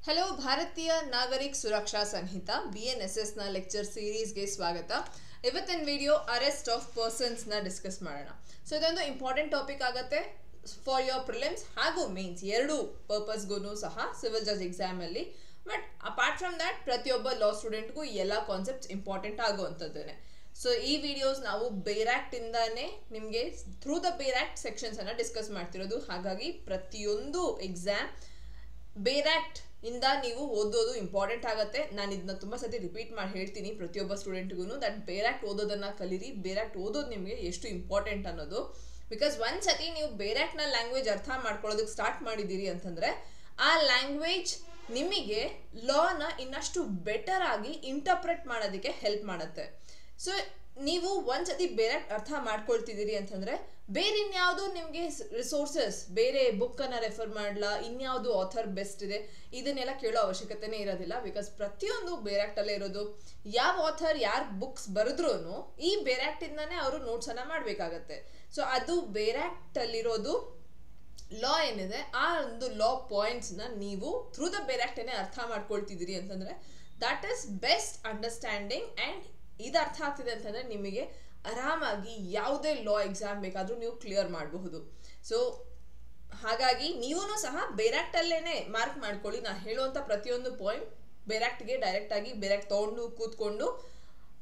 Hello ಭಾರತೀಯ ನಾಗರಿಕ ಸುರಕ್ಷಾ ಸಂಹಿತಾ BNSS ನ ಲೆಕ್ಚರ್ ಸೀರೀಸ್ ಗೆ ಸ್ವಾಗತ. ಇವತ್ತಿನ ವಿಡಿಯೋ ಅರೆಸ್ಟ್ ಆಫ್ ಪರ್ಸನ್ಸ್ ನ ಡಿಸ್ಕಸ್ ಮಾಡೋಣ. ಸೊ ಇದೊಂದು ಇಂಪಾರ್ಟೆಂಟ್ ಟಾಪಿಕ್ ಆಗುತ್ತೆ ಫಾರ್ ಯೋರ್ ಪ್ರಿಲಿಮ್ಸ್ ಹಾಗೂ ಮೇನ್ಸ್ ಎರಡು ಪರ್ಪಸ್ ಗೂ ಸಹ ಸಿವಿಲ್ ಜಜ್ ಎಕ್ಸಾಮ್ ಅಲ್ಲಿ. ಬಟ್ ಅಪಾರ್ಟ್ ಫ್ರಮ್ ದಟ್ ಪ್ರತಿಯೊಬ್ಬ ಲಾ ಸ್ಟೂಡೆಂಟ್ ಗೂ ಎಲ್ಲ ಕಾನ್ಸೆಪ್ಟ್ಸ್ ಇಂಪಾರ್ಟೆಂಟ್ ಆಗುವಂತದ್ದೇನೆ. ಸೊ ಈ ವಿಡಿಯೋಸ್ ನಾವು ಬೇರ್ ಆಕ್ಟ್ ಇಂದಾನೆ ನಿಮಗೆ ಥ್ರೂ ದ ಬೇರ್ ಆಕ್ಟ್ ಸೆಕ್ಷನ್ಸ್ ಅನ್ನ ಡಿಸ್ಕಸ್ ಮಾಡ್ತಿರೋದು. ಹಾಗಾಗಿ ಪ್ರತಿಯೊಂದು ಎಕ್ಸಾಮ್ ಬೇರ್ ಆಕ್ಟ್ ಇಂದ ನೀವು ಓದೋದು ಇಂಪಾರ್ಟೆಂಟ್ ಆಗುತ್ತೆ. ನಾನು ಇದನ್ನ ತುಂಬಾ ಸತಿ ರಿಪೀಟ್ ಮಾಡಿ ಹೇಳ್ತೀನಿ ಪ್ರತಿಯೊಬ್ಬ ಸ್ಟೂಡೆಂಟ್ಗೂ ದಟ್ ಬೇರ್ ಆಕ್ಟ್ ಓದೋದನ್ನ ಕಲೀರಿ. ಬೇರ್ ಆಕ್ಟ್ ಓದೋದು ನಿಮಗೆ ಎಷ್ಟು ಇಂಪಾರ್ಟೆಂಟ್ ಅನ್ನೋದು. ಬಿಕಾಸ್ ಒಂದ್ಸತಿ ನೀವು ಬೇರ್ ಆಕ್ಟ್ ನ ಲ್ಯಾಂಗ್ವೇಜ್ ಅರ್ಥ ಮಾಡ್ಕೊಳ್ಳೋದಕ್ಕೆ ಸ್ಟಾರ್ಟ್ ಮಾಡಿದ್ದೀರಿ ಅಂತಂದ್ರೆ ಆ ಲ್ಯಾಂಗ್ವೇಜ್ ನಿಮಗೆ ಲಾನ ಇನ್ನಷ್ಟು ಬೆಟರ್ ಆಗಿ ಇಂಟರ್ಪ್ರೆಟ್ ಮಾಡೋದಕ್ಕೆ ಹೆಲ್ಪ್ ಮಾಡುತ್ತೆ. ಸೊ ನೀವು ಒಂದ್ಸತಿ ಬೇರೆ ಅರ್ಥ ಮಾಡ್ಕೊಳ್ತಿದ್ದೀರಿ ಅಂತಂದ್ರೆ ಬೇರೆ ಇನ್ಯಾವುದು ನಿಮಗೆ ರಿಸೋರ್ಸಸ್ ಬೇರೆ ಬುಕ್ ಅನ್ನ ರೆಫರ್ ಮಾಡ್ಲಾ, ಇನ್ಯಾವುದು ಆಥರ್ ಬೆಸ್ಟ್ ಇದೆ ಇದನ್ನೆಲ್ಲ ಕೇಳೋ ಅವಶ್ಯಕತೆನೇ ಇರೋದಿಲ್ಲ. ಬಿಕಾಸ್ ಪ್ರತಿಯೊಂದು ಬೇರ್ ಆಕ್ಟ್ ಅಲ್ಲೇ ಇರೋದು. ಯಾವ ಆಥರ್ ಯಾರು ಬುಕ್ಸ್ ಬರೆದ್ರು ಈ ಬೇರ್ ಆಕ್ಟ್ ಇಂದಾನೆ ಅವರು ನೋಟ್ಸ್ ಅನ್ನ ಮಾಡ್ಬೇಕಾಗತ್ತೆ. ಸೊ ಅದು ಬೇರ್ ಆಕ್ಟ್ ಅಲ್ಲಿರೋದು ಲಾ ಏನಿದೆ ಆ ಒಂದು ಲಾ ಪಾಯಿಂಟ್ಸ್ ನ ನೀವು ಥ್ರೂ ದ ಬೇರ್ ಆಕ್ಟ್ ಏನೇ ಅರ್ಥ ಮಾಡ್ಕೊಳ್ತಿದ್ದೀರಿ ಅಂತಂದ್ರೆ that is best understanding. And ಇದು ಅರ್ಥ ಆಗ್ತಿದೆ ಅಂತಂದ್ರೆ ನಿಮಗೆ ಆರಾಮಾಗಿ ಯಾವುದೇ ಲಾ ಎಕ್ಸಾಮ್ ಬೇಕಾದ್ರೂ ನೀವು ಕ್ಲಿಯರ್ ಮಾಡಬಹುದು. ಸೊ ಹಾಗಾಗಿ ನೀವು ಸಹ ಬೇರ್ ಆಕ್ಟ್ ಅಲ್ಲೇನೆ ಮಾರ್ಕ್ ಮಾಡ್ಕೊಳ್ಳಿ. ನಾ ಹೇಳುವಂತ ಪ್ರತಿಯೊಂದು ಪಾಯಿಂಟ್ ಬೇರ್ ಆಕ್ಟ್ಗೆ ಡೈರೆಕ್ಟ್ ಆಗಿ ಬೇರ್ ಆಕ್ಟ್ ತಗೊಂಡು ಕೂತ್ಕೊಂಡು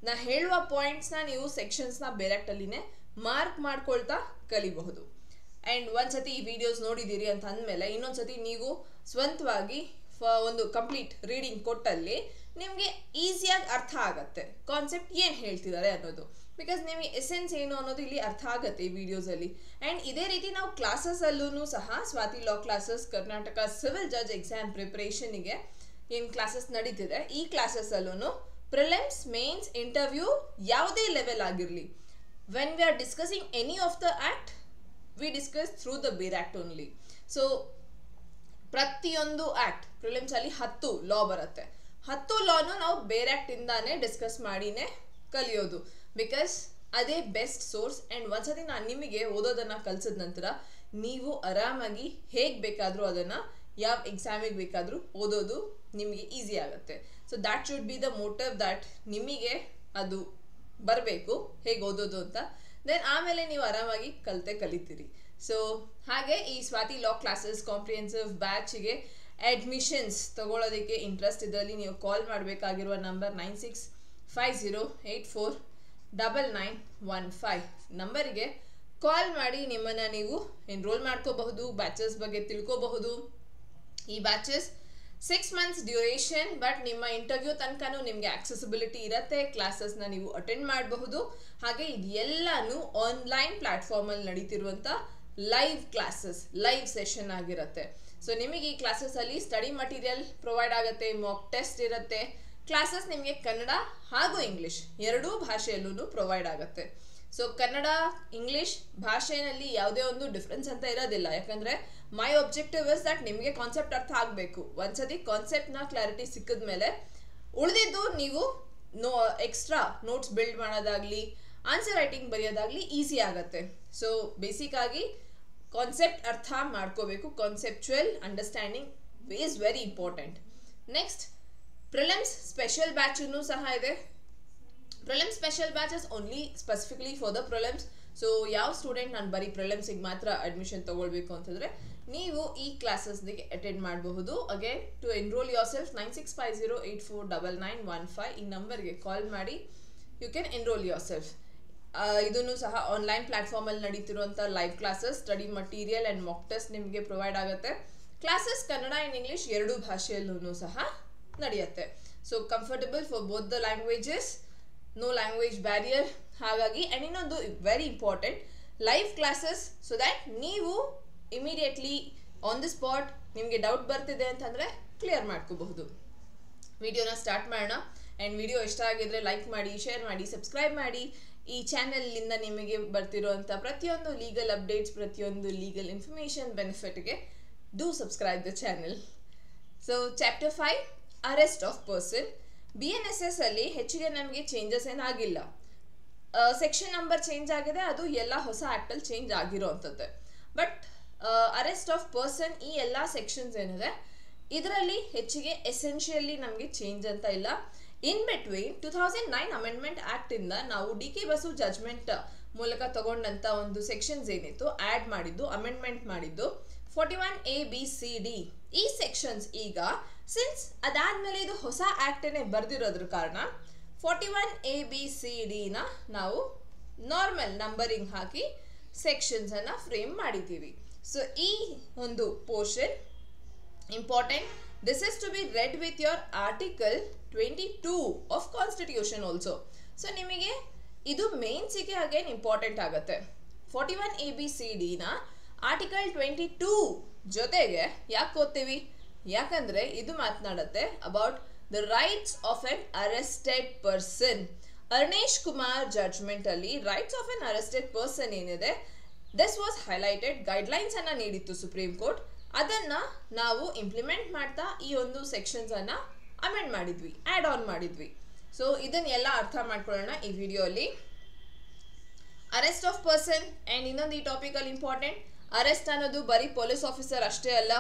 ನಾ ಹೇಳುವ ಪಾಯಿಂಟ್ಸ್ ನ ನೀವು ಸೆಕ್ಷನ್ಸ್ ನ ಬೇರ್ ಆಕ್ಟ್ ಅಲ್ಲಿನೇ ಮಾರ್ಕ್ ಮಾಡ್ಕೊಳ್ತಾ ಕಲಿಬಹುದು. ಅಂಡ್ ಒಂದ್ಸತಿ ಈ ವಿಡಿಯೋಸ್ ನೋಡಿದ್ದೀರಿ ಅಂತ ಅಂದ್ಮೇಲೆ ಇನ್ನೊಂದ್ಸತಿ ನೀವು ಸ್ವಂತವಾಗಿ ಒಂದು ಕಂಪ್ಲೀಟ್ ರೀಡಿಂಗ್ ಕೊಟ್ಟಲ್ಲಿ ನಿಮಗೆ ಈಸಿಯಾಗಿ ಅರ್ಥ ಆಗತ್ತೆ ಕಾನ್ಸೆಪ್ಟ್ ಏನು ಹೇಳ್ತಿದ್ದಾರೆ ಅನ್ನೋದು. ಬಿಕಾಸ್ ನಿಮಗೆ ಎಸೆನ್ಸ್ ಏನು ಅನ್ನೋದು ಇಲ್ಲಿ ಅರ್ಥ ಆಗುತ್ತೆ ಈ ವಿಡಿಯೋಸ್ ಅಲ್ಲಿ. ಅಂಡ್ ಇದೇ ರೀತಿ ನಾವು ಕ್ಲಾಸಸ್ ಅಲ್ಲೂ ಸಹ ಸ್ವಾತಿ ಲಾ ಕ್ಲಾಸಸ್ ಕರ್ನಾಟಕ ಸಿವಿಲ್ ಜಜ್ ಎಕ್ಸಾಮ್ ಪ್ರಿಪರೇಷನ್ಗೆ ಏನು ಕ್ಲಾಸಸ್ ನಡೀತಿದೆ ಈ ಕ್ಲಾಸಸ್ ಅಲ್ಲೂ ಪ್ರಿಲಿಮ್ಸ್ ಮೇನ್ಸ್ ಇಂಟರ್ವ್ಯೂ ಯಾವುದೇ ಲೆವೆಲ್ ಆಗಿರಲಿ when we are discussing any of the act we discuss through the ಬೇರ್ ಆಕ್ಟ್ ಓನ್ಲಿ. ಸೊ ಪ್ರತಿಯೊಂದು ಆಕ್ಟ್ ಪ್ರಿಲಿಮ್ಸ್ ಅಲ್ಲಿ 10 ಲಾ ಬರುತ್ತೆ. 10 ಲಾನು ನಾವು ಬೇರ್ ಆಕ್ಟ್ ಇಂದಾನೆ ಡಿಸ್ಕಸ್ ಮಾಡಿನೇ ಕಲಿಯೋದು. ಬಿಕಾಸ್ ಅದೇ ಬೆಸ್ಟ್ ಸೋರ್ಸ್. ಅಂಡ್ ಒಂದ್ಸತಿ ನಾನು ನಿಮಗೆ ಓದೋದನ್ನ ಕಲ್ಸಿದ ನಂತರ ನೀವು ಆರಾಮಾಗಿ ಹೇಗೆ ಬೇಕಾದ್ರೂ ಅದನ್ನ ಯಾವ ಎಕ್ಸಾಮಿಗೆ ಬೇಕಾದ್ರೂ ಓದೋದು ನಿಮಗೆ ಈಸಿ ಆಗುತ್ತೆ. So that should be the motive that ನಿಮಗೆ ಅದು ಬರಬೇಕು ಹೇಗೆ ಓದೋದು ಅಂತ. ದೆನ್ ಆಮೇಲೆ ನೀವು ಆರಾಮಾಗಿ ಕಲಿತೀರಿ. ಸೊ ಹಾಗೆ ಈ ಸ್ವಾತಿ ಲಾ ಕ್ಲಾಸಸ್ ಕಾಂಪ್ರಿಹೆನ್ಸಿವ್ ಬ್ಯಾಚ್ಗೆ ಅಡ್ಮಿಷನ್ಸ್ ತಗೊಳ್ಳೋದಕ್ಕೆ ಇಂಟ್ರೆಸ್ಟ್ ಇದರಲ್ಲಿ ನೀವು ಕಾಲ್ ಮಾಡಬೇಕಾಗಿರುವ ನಂಬರ್ 9650849915 ನಂಬರಿಗೆ ಕಾಲ್ ಮಾಡಿ ನಿಮ್ಮನ್ನ ನೀವು ಎನ್ರೋಲ್ ಮಾಡ್ಕೋಬಹುದು. ಬ್ಯಾಚಸ್ ಬಗ್ಗೆ ತಿಳ್ಕೋಬಹುದು. ಈ ಬ್ಯಾಚಸ್ 6 months ಡ್ಯೂರೇಷನ್. ಬಟ್ ನಿಮ್ಮ ಇಂಟರ್ವ್ಯೂ ತನಕನೂ ನಿಮಗೆ ಆಕ್ಸೆಸಿಬಿಲಿಟಿ ಇರುತ್ತೆ. ಕ್ಲಾಸಸ್ನ ನೀವು ಅಟೆಂಡ್ ಮಾಡಬಹುದು. ಹಾಗೆ ಇದೆಲ್ಲಾನು ಆನ್ಲೈನ್ ಪ್ಲಾಟ್ಫಾರ್ಮ್ ಅಲ್ಲಿ ನಡೀತಿರುವಂತ ಲೈವ್ ಕ್ಲಾಸಸ್ ಲೈವ್ ಸೆಷನ್ ಆಗಿರುತ್ತೆ. ಸೊ ನಿಮಗೆ ಈ ಕ್ಲಾಸಸ್ ಅಲ್ಲಿ ಸ್ಟಡಿ ಮಟೀರಿಯಲ್ ಪ್ರೊವೈಡ್ ಆಗುತ್ತೆ, ಮಾಕ್ ಟೆಸ್ಟ್ ಇರುತ್ತೆ. ಕ್ಲಾಸಸ್ ನಿಮಗೆ ಕನ್ನಡ ಹಾಗೂ ಇಂಗ್ಲಿಷ್ ಎರಡೂ ಭಾಷೆಯಲ್ಲೂ ಪ್ರೊವೈಡ್ ಆಗುತ್ತೆ. ಸೊ ಕನ್ನಡ ಇಂಗ್ಲಿಷ್ ಭಾಷೆಯಲ್ಲಿ ಯಾವುದೇ ಒಂದು ಡಿಫ್ರೆನ್ಸ್ ಅಂತ ಇರೋದಿಲ್ಲ. ಯಾಕಂದ್ರೆ ಮೈ ಒಬ್ಜೆಕ್ಟಿವ್ ಇಸ್ ದಟ್ ನಿಮಗೆ ಕಾನ್ಸೆಪ್ಟ್ ಅರ್ಥ ಆಗಬೇಕು. ಒಂದ್ಸತಿ ಕಾನ್ಸೆಪ್ಟ್ ನ ಕ್ಲಾರಿಟಿ ಸಿಕ್ಕಿದ ಮೇಲೆ ಉಳಿದಿದ್ದು ನೀವು ಎಕ್ಸ್ಟ್ರಾ ನೋಟ್ಸ್ ಬಿಲ್ಡ್ ಮಾಡೋದಾಗ್ಲಿ ಆನ್ಸರ್ ರೈಟಿಂಗ್ ಬರೆಯೋದಾಗ್ಲಿ ಈಸಿ ಆಗುತ್ತೆ. ಸೊ ಬೇಸಿಕ್ ಆಗಿ ಕಾನ್ಸೆಪ್ಟ್ ಅರ್ಥ ಮಾಡ್ಕೋಬೇಕು. Conceptual understanding is very important. Next prelims special batch ಸಹ ಇದೆ. Prelims special batches only specifically for the prelims. So ಯಾವ ಸ್ಟೂಡೆಂಟ್ ನಾನು ಬರೀ ಪ್ರಿಲಿಮ್ಸಿಗೆ ಮಾತ್ರ ಅಡ್ಮಿಷನ್ ತಗೊಳ್ಬೇಕು ಅಂತಂದ್ರೆ ನೀವು ಈ ಕ್ಲಾಸಸ್ಗೆ ಅಟೆಂಡ್ ಮಾಡಬಹುದು. Again to enrol yourself 9650849915 ಈ ನಂಬರ್ಗೆ ಕಾಲ್ ಮಾಡಿ you can enrol yourself. ಇದನ್ನು ಸಹ ಆನ್ಲೈನ್ ಪ್ಲಾಟ್ಫಾರ್ಮ್ ಅಲ್ಲಿ ನಡೀತಿರುವಂತ live classes study material and mock test ನಿಮಗೆ ಪ್ರೊವೈಡ್ ಆಗುತ್ತೆ. ಕ್ಲಾಸಸ್ ಕನ್ನಡ ಅಂಡ್ ಇಂಗ್ಲಿಷ್ ಎರಡೂ ಭಾಷೆಯಲ್ಲೂ ಸಹ ನಡೆಯುತ್ತೆ. So comfortable for both the languages, no language barrier. ಹಾಗಾಗಿ ಅಂಡ್ ಇನ್ನೊಂದು very important live classes so that ನೀವು ಇಮಿಡಿಯೇಟ್ಲಿ ಆನ್ ದಿ ಸ್ಪಾಟ್ ನಿಮಗೆ ಡೌಟ್ ಬರ್ತಿದೆ ಅಂತಂದ್ರೆ ಕ್ಲಿಯರ್ ಮಾಡ್ಕೋಬಹುದು. ವಿಡಿಯೋನ ಸ್ಟಾರ್ಟ್ ಮಾಡೋಣ. ಅಂಡ್ ವಿಡಿಯೋ ಇಷ್ಟ ಆಗಿದ್ರೆ ಲೈಕ್ ಮಾಡಿ, ಶೇರ್ ಮಾಡಿ, ಸಬ್ಸ್ಕ್ರೈಬ್ ಮಾಡಿ. ಈ ಚಾನೆಲ್ ಇಂದ ನಿಮಗೆ ಬರ್ತಿರುವಂತ ಪ್ರತಿಯೊಂದು ಲೀಗಲ್ ಅಪ್ಡೇಟ್ಸ್ ಪ್ರತಿಯೊಂದು ಲೀಗಲ್ ಇನ್ಫಾರ್ಮೇಶನ್ ಬೆನಿಫಿಟ್ಗೆ do subscribe the channel. So chapter 5 arrest of person. BNSS ಅಲ್ಲಿ ಹೆಚ್ಚಿಗೆ ನಮಗೆ ಚೇಂಜಸ್ ಏನಾಗಿಲ್ಲ. ಸೆಕ್ಷನ್ ನಂಬರ್ ಚೇಂಜ್ ಆಗಿದೆ, ಅದು ಎಲ್ಲ ಹೊಸ ಆಕ್ಟ್ ಅಲ್ಲಿ ಚೇಂಜ್ ಆಗಿರೋ ಅಂಥದ್ದೇ. ಬಟ್ ಅರೆಸ್ಟ್ ಆಫ್ ಪರ್ಸನ್ ಈ ಎಲ್ಲ ಸೆಕ್ಷನ್ಸ್ ಏನಿದೆ ಇದರಲ್ಲಿ ಹೆಚ್ಚಿಗೆ ಎಸೆನ್ಷಿಯಲಿ ನಮಗೆ ಚೇಂಜ್ ಅಂತ ಇಲ್ಲ. ಇನ್ ಬಿಟ್ವೀನ್ 2009 ಅಮೆಂಡ್ಮೆಂಟ್ ಆಕ್ಟ್ ಇಂದ ನಾವು ಡಿ ಕೆ ಬಸು ಜಜ್ಮೆಂಟ್ ಮೂಲಕ ತಗೊಂಡಂತ ಒಂದು ಸೆಕ್ಷನ್ಸ್ ಏನಿತ್ತು ಆಡ್ ಮಾಡಿದ್ದು, ಅಮೆಂಡ್ಮೆಂಟ್ ಮಾಡಿದ್ದು 41A, B, C, D ಈ ಸೆಕ್ಷನ್ಸ್ ಈಗ ಸಿನ್ಸ್ ಅದಾದ್ಮೇಲೆ ಇದು ಹೊಸ ಆಕ್ಟ್ ಬರ್ದಿರೋದ್ರ ಕಾರಣ 41A, B, C, D ನ ನಾವು ನಾರ್ಮಲ್ ನಂಬರಿಂಗ್ ಹಾಕಿ ಸೆಕ್ಷನ್ಸ್ ಅನ್ನ ಫ್ರೇಮ್ ಮಾಡಿದ್ದೀವಿ. ಸೊ ಈ ಒಂದು portion important. This is to be read with your article 22 of constitution also. So ನಿಮಗೆ ಇದು ಮೇನ್ಸಿಗೆ ಅಗೇನ್ ಇಂಪಾರ್ಟೆಂಟ್ ಆಗುತ್ತೆ. 41A, B, C, D ನ ಆರ್ಟಿಕಲ್ 22 ಜೊತೆಗೆ ಯಾಕೆ ಓದ್ತೀವಿ? ಯಾಕಂದ್ರೆ ಇದು ಮಾತನಾಡುತ್ತೆ about the rights of an arrested person. Arnesh Kumar judgment ಅಲ್ಲಿ rights of an arrested person ಏನಿದೆ, ದಿಸ್ ವಾಸ್ ಹೈಲೈಟೆಡ್, ಗೈಡ್ಲೈನ್ಸ್ ಅನ್ನ ನೀಡಿತ್ತು ಸುಪ್ರೀಂ ಕೋರ್ಟ್. ಅದನ್ನ ನಾವು ಇಂಪ್ಲಿಮೆಂಟ್ ಮಾಡ್ತಾ ಈ ಒಂದು ಸೆಕ್ಷನ್ಸ್ ಅನ್ನ ಅಮೆಂಡ್ ಮಾಡಿದ್ವಿ, ಆಡ್ ಆನ್ ಮಾಡಿದ್ವಿ. ಸೊ ಇದನ್ನೆಲ್ಲ ಅರ್ಥ ಮಾಡ್ಕೊಳ್ಳೋಣ ಈ ವಿಡಿಯೋ ಅಲ್ಲಿ. ಅರೆಸ್ಟ್ ಆಫ್ ಪರ್ಸನ್ ಅಂಡ್ ಇನ್ನೊಂದು ಈ ಟಾಪಿಕ್ ಅಲ್ಲಿ ಇಂಪಾರ್ಟೆಂಟ್, ಅರೆಸ್ಟ್ ಅನ್ನೋದು ಬರೀ ಪೊಲೀಸ್ ಆಫೀಸರ್ ಅಷ್ಟೇ ಅಲ್ಲ,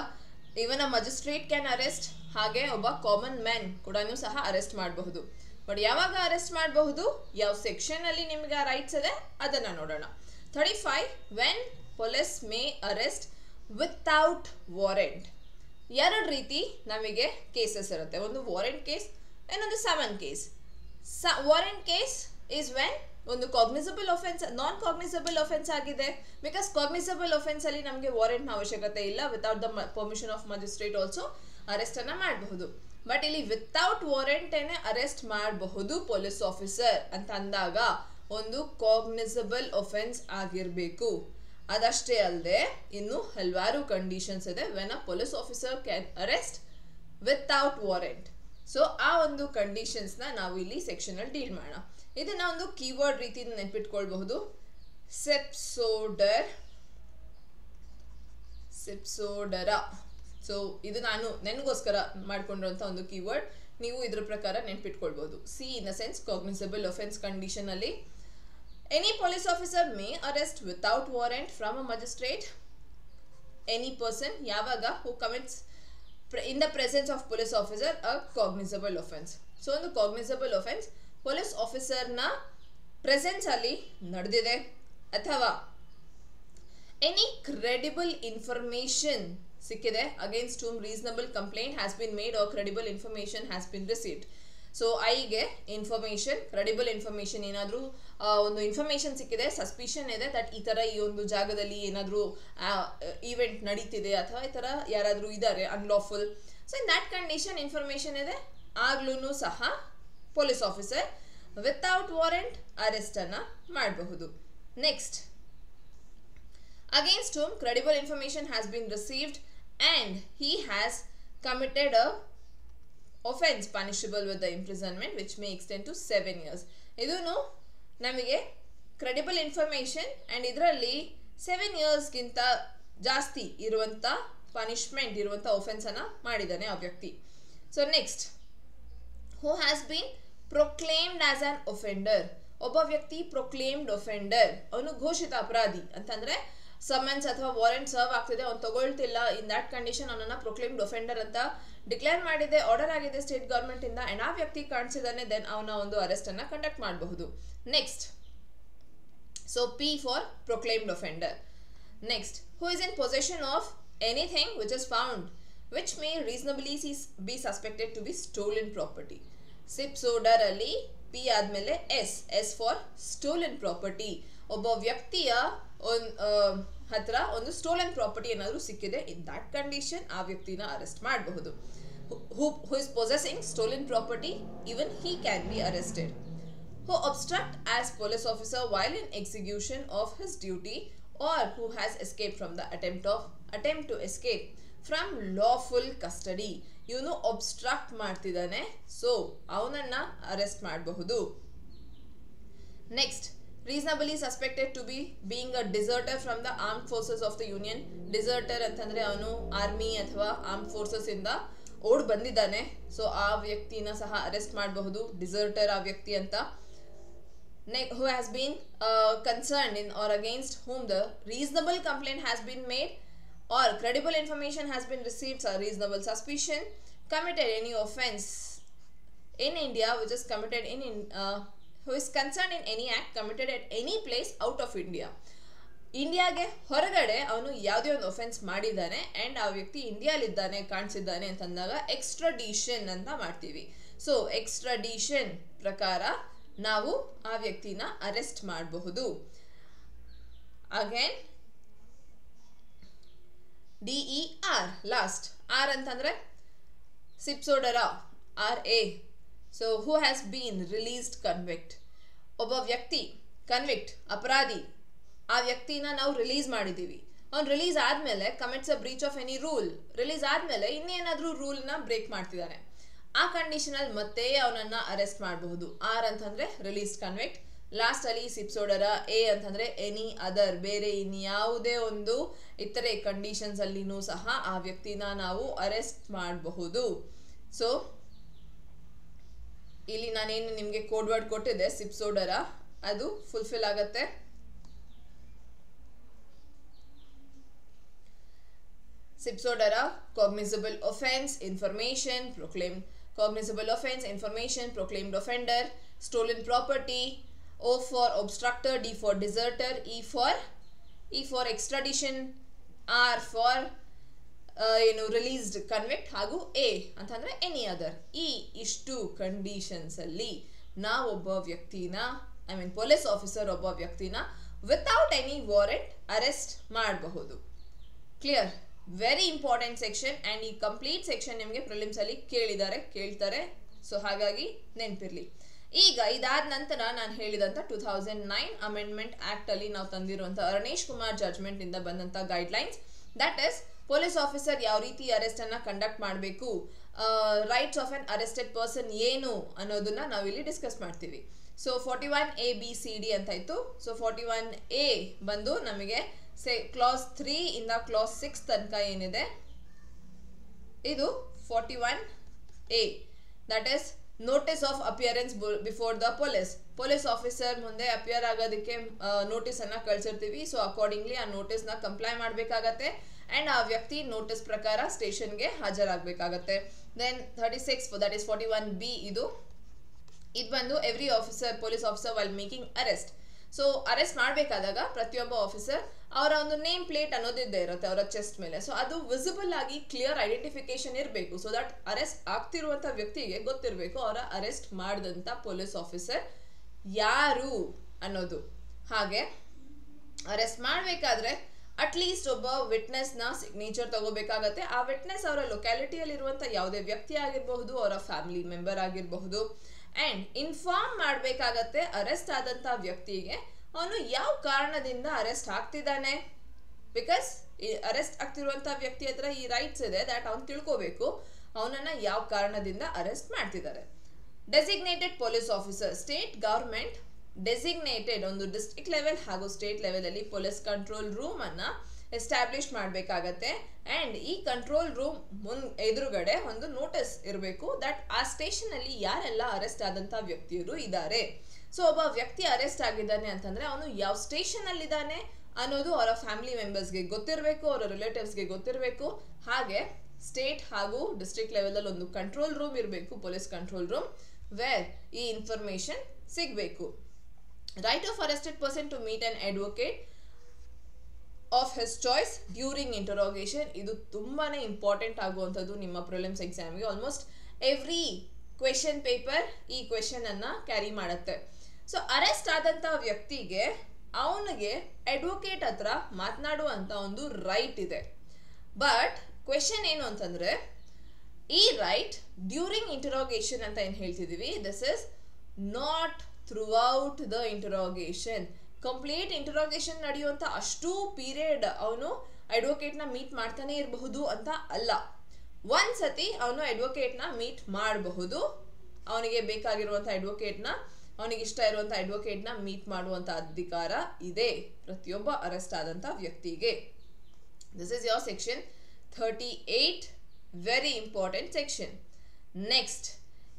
ಇವನ್ ಅ ಮಜಿಸ್ಟ್ರೇಟ್ ಕ್ಯಾನ್ ಅರೆಸ್ಟ್, ಹಾಗೆ ಒಬ್ಬ ಕಾಮನ್ ಮ್ಯಾನ್ ಕೂಡ ಸಹ ಅರೆಸ್ಟ್ ಮಾಡಬಹುದು. ಬಟ್ ಯಾವಾಗ ಅರೆಸ್ಟ್ ಮಾಡಬಹುದು, ಯಾವ ಸೆಕ್ಷನ್ ಅಲ್ಲಿ ನಿಮ್ಗೆ ರೈಟ್ಸ್ ಇದೆ ಅದನ್ನ ನೋಡೋಣ. 35 when police may arrest without warrant. ಎರಡು ರೀತಿ ನಮಗೆ ಕೇಸಸ್ ಇರುತ್ತೆ, ಒಂದು ವಾರೆಂಟ್ ಕೇಸ್, ಇನ್ನೊಂದು summon case. Warrant case is when ಒಂದು cognizable offence non cognizable offence ಆಗಿದೆ. ಬಿಕಾಸ್ ಕಾಗ್ನಿಸಬಲ್ ಒಫೆನ್ಸ್ ಅಲ್ಲಿ ನಮಗೆ ವಾರೆಂಟ್ ಅವಶ್ಯಕತೆ ಇಲ್ಲ, without the permission of magistrate also arrest ಅನ್ನ ಮಾಡಬಹುದು. ಬಟ್ ಇಲ್ಲಿ ವಿತೌಟ್ ವಾರೆಂಟ್ ಅರೆಸ್ಟ್ ಮಾಡಬಹುದು ಪೊಲೀಸ್ ಆಫೀಸರ್ ಅಂತ ಅಂದಾಗ ಒಂದು ಕಾಗ್ನಿಸಬಲ್ ಒಫೆನ್ಸ್ ಆಗಿರಬೇಕು. ಅದಷ್ಟೇ ಅಲ್ಲದೆ ಇನ್ನು ಹಲವಾರು ಕಂಡೀಷನ್ಸ್ ಇದೆ when a police officer can arrest without warrant. So ಆ ಒಂದು ಕಂಡೀಷನ್ಸ್ ನಾವು ಇಲ್ಲಿ ಸೆಕ್ಷನ್ ಅಲ್ಲಿ ಡೀಲ್ ಮಾಡೋಣ. ಇದನ್ನ ಒಂದು ಕೀವರ್ಡ್ ರೀತಿ ನೆನ್ಪಿಟ್ಕೊಳ್ಬಹುದು. ಸಿಪ್ಸೋಡರ. ಸೊ ಇದು ನಾನು ನನಗೋಸ್ಕರ ಮಾಡ್ಕೊಂಡಿರುವಂತ ಒಂದು ಕೀವರ್ಡ್, ನೀವು ಇದ್ರ ಪ್ರಕಾರ ನೆನ್ಪಿಟ್ಕೊಳ್ಬಹುದು. C in the sense cognizable offence condition ಅಲ್ಲಿ any police officer may arrest without warrant from a magistrate any person ಯಾವಾಗ who commits in the presence of police officer a cognizable offense. So ಒಂದು cognizable offense police ಆಫೀಸರ್ನ presence ಅಲ್ಲಿ ನಡೆದಿದೆ ಅಥವಾ any credible information ಸಿಕ್ಕಿದೆ against whom reasonable complaint has been made or credible information has been received. So ಐಗೆ information, credible information, ಏನಾದರೂ ಒಂದು information ಸಿಕ್ಕಿದೆ, suspicion ಇದೆ ದಟ್ ಈ ಥರ ಈ ಒಂದು ಜಾಗದಲ್ಲಿ ಏನಾದರೂ ಈವೆಂಟ್ ನಡೀತಿದೆ ಅಥವಾ ಈ ಥರ ಯಾರಾದರೂ ಇದ್ದಾರೆ unlawful. So in that condition information ಇದೆ, ಆಗ್ಲೂ ಸಹ police officer without warrant arrest ಅನ್ನ ಮಾಡಬಹುದು. Next, against whom credible information has been received and he has committed a offense punishable with the imprisonment which may extend to 7 years. ಇದೂನು ನಮಗೆ credible information and ಇದರಲ್ಲಿ 7 yearsಗಿಂತ ಜಾಸ್ತಿ ಇರುವಂತ punishment ಇರುವಂತ offence ಅನ್ನ ಮಾಡಿದಾನೆ ಆ ವ್ಯಕ್ತಿ. So next, who has been proclaimed as an offender. ಒಬ್ಬ ವ್ಯಕ್ತಿ ಪ್ರೊಕ್ಲೇಮ್ಡ್ ಒಫೆಂಡರ್, ಅವನು ಘೋಷಿತ ಅಪರಾಧಿ ಅಂತಂದ್ರೆ ಸಮನ್ಸ್ ಅಥವಾ ವಾರೆಂಟ್ ಸರ್ವ್ ಆಗ್ತಿದೆ, ಅವ್ನು ತಗೊಳ್ತಿಲ್ಲ, ಇನ್ ದಟ್ ಕಂಡೀಷನ್ ಅವನನ್ನ ಪ್ರೊಕ್ಲೇಮ್ಡ್ ಒಫೆಂಡರ್ ಅಂತ ಡಿಕ್ಲೇರ್ ಮಾಡಿದೆ, ಆರ್ಡರ್ ಆಗಿದೆ ಸ್ಟೇಟ್ ಗವರ್ಮೆಂಟ್ ಇಂದ, ಅಂಡ್ ಆ ವ್ಯಕ್ತಿ ಕಾಣಿಸಿದಾನೆ, ದೆನ್ ಅವನ ಒಂದು ಅರೆಸ್ಟ್ ಅನ್ನ ಕಂಡಕ್ಟ್ ಮಾಡಬಹುದು. Next, so P for proclaimed offender. Next, who is in possession of anything which is found which may reasonably be suspected to be stolen property. ಸಿಪ್ಸೋಡರ್ ಅಲ್ಲಿ P ಆದ್ಮೇಲೆ ಎಸ್ ಫಾರ್ ಸ್ಟೋಲನ್ ಪ್ರಾಪರ್ಟಿ. ಒಬ್ಬ ವ್ಯಕ್ತಿಯ ಹತ್ರ ಒಂದು stolen property ಏನಾದರೂ ಸಿಕ್ಕಿದೆ, in that condition ಆ ವ್ಯಕ್ತಿನ ಅರೆಸ್ಟ್ ಮಾಡಬಹುದು. who is possessing stolen property, even he can be arrested. Who obstruct as police officer while in execution of his duty or who has escaped from the attempt to escape from lawful custody. ಇವನು obstruct ಮಾಡ್ತಿದ್ದಾನೆ, so ಅವನನ್ನ arrest ಮಾಡಬಹುದು. Next, reasonably suspected to be being a deserter from the armed forces of the union. ಡಿಸರ್ಟರ್ ಅಂತಂದ್ರೆ ಅವನು army ಅಥವಾ arm forces ಇಂದ ಓಡ್ ಬಂದಿದ್ದಾನೆ, ಸೊ ಆ ವ್ಯಕ್ತಿನ ಸಹ ಅರೆಸ್ಟ್ ಮಾಡಬಹುದು, ಡಿಸರ್ಟರ್ ಆ ವ್ಯಕ್ತಿ ಅಂತ. who has been concerned in or against whom the reasonable complaint has been made or credible information has been received a reasonable suspicion, committed any offense in India which is committed who is concerned in any act committed at any place out of India. ಇಂಡಿಯಾಗೆ ಹೊರಗಡೆ ಅವನು ಯಾವುದೇ ಒಂದು offence ಮಾಡಿದ್ದಾನೆ and ಆ ವ್ಯಕ್ತಿ ಇಂಡಿಯಾಲಿದ್ದಾನೆ ಕಾಣಿಸಿದ್ದಾನೆ ಅಂತಂದಾಗ extradition ಅಂತ ಮಾಡ್ತೀವಿ. ಸೊ ಎಕ್ಸ್ಟ್ರಡಿಷನ್ ಪ್ರಕಾರ ನಾವು ಆ ವ್ಯಕ್ತಿನ ಅರೆಸ್ಟ್ ಮಾಡಬಹುದು. Again DER last. ಆರ್ ಅಂತಂದ್ರೆ ಸಿಪ್ಸೋಡರಾ, RA. So who has been released convict. ಒಬ್ಬ ವ್ಯಕ್ತಿ ಕನ್ವಿಕ್ಟ್ ಅಪರಾಧಿ, ಆ ವ್ಯಕ್ತಿನ ನಾವು ರಿಲೀಸ್ ಮಾಡಿದ್ದೀವಿ. ಅವ್ನು ರಿಲೀಸ್ ಆದಮೇಲೆ commits a breach of any rule. Release ಆದಮೇಲೆ ಇನ್ನೇನಾದರೂ ರೂಲ್ನ ಬ್ರೇಕ್ ಮಾಡ್ತಿದ್ದಾನೆ, ಆ ಕಂಡೀಷನಲ್ಲಿ ಮತ್ತೆ ಅವನನ್ನು ಅರೆಸ್ಟ್ ಮಾಡಬಹುದು. ಆರ್ ಅಂತಂದರೆ ರಿಲೀಸ್ ಕನ್ವಿಕ್ಟ್. ಲಾಸ್ಟಲ್ಲಿ ಸಿಪ್ಸೋಡರ. ಎ ಅಂತಂದರೆ ಎನಿ ಅದರ್, ಬೇರೆ ಇನ್ಯಾವುದೇ ಒಂದು ಇತರೆ ಕಂಡೀಷನ್ಸಲ್ಲಿನೂ ಸಹ ಆ ವ್ಯಕ್ತಿನ ನಾವು ಅರೆಸ್ಟ್ ಮಾಡಬಹುದು. ಸೊ ಇಲ್ಲಿ ನಾನೇನು ನಿಮಗೆ ಕೋಡ್ ವರ್ಡ್ ಕೊಟ್ಟಿದ್ದೆ ಸಿಪ್ಸೋಡರ, ಅದು ಫುಲ್ಫಿಲ್ ಆಗುತ್ತೆ. Sipsodara, cognizable offense, information, proclaimed cognizable offense, information, proclaimed offender, stolen property, O for obstructor, D for deserter, E for extradition, R for released convict, ಹಾಗೂ A ಅಂತಂದ್ರೆ any other. ಈ ಇಷ್ಟು conditions ಅಲ್ಲಿ ನಾವು ಒಬ್ಬ ವ್ಯಕ್ತಿನ ಪೊಲೀಸ್ ಆಫೀಸರ್ ಒಬ್ಬ ವ್ಯಕ್ತಿನ ವಿತೌಟ್ ಎನಿ ವಾರೆಂಟ್ ಅರೆಸ್ಟ್ ಮಾಡಬಹುದು. Clear? Very important section and ಈ ಕಂಪ್ಲೀಟ್ ಸೆಕ್ಷನ್ ನಿಮಗೆ ಪ್ರಿಲಿಮ್ಸ್ ಅಲ್ಲಿ ಕೇಳ್ತಾರೆ. ಸೊ ಹಾಗಾಗಿ ನೆನಪಿರ್ಲಿ. ಈಗ ಇದಾದ ನಂತರ ನಾನು ಹೇಳಿದಂಥ 2009 ಅಮೆಂಡ್ಮೆಂಟ್ ಆಕ್ಟ್ ಅಲ್ಲಿ ನಾವು ತಂದಿರುವಂಥ ಅರುಣೇಶ್ ಕುಮಾರ್ ಜಡ್ಜ್ಮೆಂಟ್ ಇಂದ ಬಂದಂಥ guidelines, that is police officer ಯಾವ ರೀತಿ ಅರೆಸ್ಟ್ ಅನ್ನ ಕಂಡಕ್ಟ್ ಮಾಡಬೇಕು, rights of an arrested person ಏನು ಅನ್ನೋದನ್ನ ನಾವಿಲ್ಲಿ ಡಿಸ್ಕಸ್ ಮಾಡ್ತೀವಿ. ಸೊ 41A-B-C-D ಅಂತ ಇತ್ತು. ಸೊ 41A ಬಂದು ನಮಗೆ ಕ್ಲಾಸ್ 3 ಇಂದ ಕ್ಲಾಸ್ 6 ತನಕ ಏನಿದೆ ಇದು 41A, that is notice of appearance before the police officer ಮುಂದೆ ಅಪಿಯರ್ ಆಗೋದಕ್ಕೆ ನೋಟಿಸ್ ಅನ್ನ ಕಳ್ಸಿರ್ತೀವಿ. ಸೊ ಅಕಾರ್ಡಿಂಗ್ಲಿ ಆ ನೋಟಿಸ್ನ ಕಂಪ್ಲೈ ಮಾಡಬೇಕಾಗತ್ತೆ ಆ್ಯಂಡ್ ಆ ವ್ಯಕ್ತಿ ನೋಟಿಸ್ ಪ್ರಕಾರ ಸ್ಟೇಷನ್ಗೆ ಹಾಜರಾಗಬೇಕಾಗತ್ತೆ. ದೆನ್ 36 ದಟ್ ಇಸ್ 41B, ಇದು ಬಂದು every police officer while making arrest. So arrest ಮಾಡಬೇಕಾದಾಗ ಪ್ರತಿಯೊಬ್ಬ ಆಫೀಸರ್ ಅವರ ಒಂದು ನೇಮ್ ಪ್ಲೇಟ್ ಅನ್ನೋದಿದ್ದೇ ಇರುತ್ತೆ ಅವರ ಚೆಸ್ಟ್ ಮೇಲೆ. ಸೊ ಅದು ವಿಸಿಬಲ್ ಆಗಿ ಕ್ಲಿಯರ್ ಐಡೆಂಟಿಫಿಕೇಶನ್ ಇರಬೇಕು. ಸೊ ದಟ್ ಅರೆಸ್ಟ್ ಆಗ್ತಿರುವಂಥ ವ್ಯಕ್ತಿಗೆ ಗೊತ್ತಿರಬೇಕು ಅವರ ಅರೆಸ್ಟ್ ಮಾಡಿದಂಥ ಪೊಲೀಸ್ ಆಫೀಸರ್ ಯಾರು ಅನ್ನೋದು. ಹಾಗೆ ಅರೆಸ್ಟ್ ಮಾಡಬೇಕಾದ್ರೆ ಅಟ್ಲೀಸ್ಟ್ ಒಬ್ಬ ವಿಟ್ನೆಸ್ನ ಸಿಗ್ನೇಚರ್ ತಗೋಬೇಕಾಗತ್ತೆ. ಆ ವಿಟ್ನೆಸ್ ಅವರ ಲೊಕ್ಯಾಲಿಟಿಯಲ್ಲಿ ಇರುವಂಥ ಯಾವುದೇ ವ್ಯಕ್ತಿ ಆಗಿರಬಹುದು, ಅವರ ಫ್ಯಾಮಿಲಿ ಮೆಂಬರ್ ಆಗಿರಬಹುದು. ಆ್ಯಂಡ್ ಇನ್ಫಾರ್ಮ್ ಮಾಡಬೇಕಾಗತ್ತೆ ಅರೆಸ್ಟ್ ಆದಂಥ ವ್ಯಕ್ತಿಗೆ ಅವನು ಯಾವ ಕಾರಣದಿಂದ ಅರೆಸ್ಟ್ ಆಗ್ತಿದ್ದಾನೆ. ಬಿಕಾಸ್ ಅರೆಸ್ಟ್ ಆಗ್ತಿರುವಂಥ ವ್ಯಕ್ತಿ ಹತ್ರ ಈ ರೈಟ್ಸ್ ಇದೆ, ದ್ಯಾಟ್ ಅವ್ನು ತಿಳ್ಕೋಬೇಕು ಅವನನ್ನು ಯಾವ ಕಾರಣದಿಂದ ಅರೆಸ್ಟ್ ಮಾಡ್ತಿದ್ದಾರೆ. Designated police officer, state government designated ಒಂದು ಡಿಸ್ಟ್ರಿಕ್ಟ್ ಲೆವೆಲ್ ಹಾಗೂ ಸ್ಟೇಟ್ ಲೆವೆಲಲ್ಲಿ ಪೊಲೀಸ್ ಕಂಟ್ರೋಲ್ ರೂಮನ್ನು ಎಸ್ಟಾಬ್ಲಿಷ್ ಮಾಡಬೇಕಾಗತ್ತೆ. ಆ್ಯಂಡ್ ಈ ಕಂಟ್ರೋಲ್ ರೂಮ್ ಎದುರುಗಡೆ ಒಂದು ನೋಟಿಸ್ ಇರಬೇಕು ದಟ್ ಆ ಸ್ಟೇಷನಲ್ಲಿ ಯಾರೆಲ್ಲ ಅರೆಸ್ಟ್ ಆದಂಥ ವ್ಯಕ್ತಿಯರು ಇದ್ದಾರೆ. ಸೊ ಒಬ್ಬ ವ್ಯಕ್ತಿ ಅರೆಸ್ಟ್ ಆಗಿದ್ದಾನೆ ಅಂತಂದರೆ ಅವನು ಯಾವ ಸ್ಟೇಷನಲ್ಲಿದ್ದಾನೆ ಅನ್ನೋದು ಅವರ ಫ್ಯಾಮಿಲಿ ಮೆಂಬರ್ಸ್ಗೆ ಗೊತ್ತಿರಬೇಕು, ಅವರ ರಿಲೇಟಿವ್ಸ್ಗೆ ಗೊತ್ತಿರಬೇಕು. ಹಾಗೆ ಸ್ಟೇಟ್ ಹಾಗೂ ಡಿಸ್ಟ್ರಿಕ್ಟ್ ಲೆವೆಲಲ್ಲಿ ಒಂದು ಕಂಟ್ರೋಲ್ ರೂಮ್ ಇರಬೇಕು, ಪೊಲೀಸ್ ಕಂಟ್ರೋಲ್ ರೂಮ್, ವೇರ್ ಈ ಇನ್ಫಾರ್ಮೇಷನ್ ಸಿಗಬೇಕು. Right of arrested person to meet an advocate of his choice during interrogation. ಇದು ತುಂಬಾ ಇಂಪಾರ್ಟೆಂಟ್ ಆಗುವಂಥದ್ದು ನಿಮ್ಮ ಪ್ರಿಲಿಮ್ಸ್ ಎಕ್ಸಾಮ್ಗೆ. ಆಲ್ಮೋಸ್ಟ್ ಎವ್ರಿ ಕ್ವೆಶನ್ ಪೇಪರ್ ಈ ಕ್ವೆಶನ್ ಅನ್ನ ಕ್ಯಾರಿ ಮಾಡುತ್ತೆ. ಸೊ ಅರೆಸ್ಟ್ ಆದಂಥ ವ್ಯಕ್ತಿಗೆ ಅವನಿಗೆ ಅಡ್ವೊಕೇಟ್ ಹತ್ರ ಮಾತನಾಡುವಂಥ ಒಂದು ರೈಟ್ ಇದೆ. ಬಟ್ ಕ್ವೆಶನ್ ಏನು ಅಂತಂದರೆ ಈ ರೈಟ್ ಡ್ಯೂರಿಂಗ್ ಇಂಟರೋಗೇಷನ್ ಅಂತ ಏನು ಹೇಳ್ತಿದ್ದೀವಿ, this is not throughout the interrogation. Complete interrogation ನಡೆಯುವಂಥ ಅಷ್ಟು ಪೀರಿಯಡ್ ಅವನು ಅಡ್ವೊಕೇಟ್ನ ಮೀಟ್ ಮಾಡ್ತಾನೆ ಇರಬಹುದು ಅಂತ ಅಲ್ಲ. ಒಂದ್ಸತಿ ಅವನು ಅಡ್ವೊಕೇಟ್ನ ಮೀಟ್ ಮಾಡಬಹುದು, ಅವನಿಗೆ ಬೇಕಾಗಿರುವಂಥ ಅಡ್ವೊಕೇಟ್ನ, ಅವನಿಗೆ ಇಷ್ಟ ಇರುವಂಥ ಅಡ್ವೊಕೇಟ್ನ ಮೀಟ್ ಮಾಡುವಂಥ ಅಧಿಕಾರ ಇದೆ ಪ್ರತಿಯೊಬ್ಬ ಅರೆಸ್ಟ್ ಆದಂಥ ವ್ಯಕ್ತಿಗೆ. This is your section 38, very important section. Next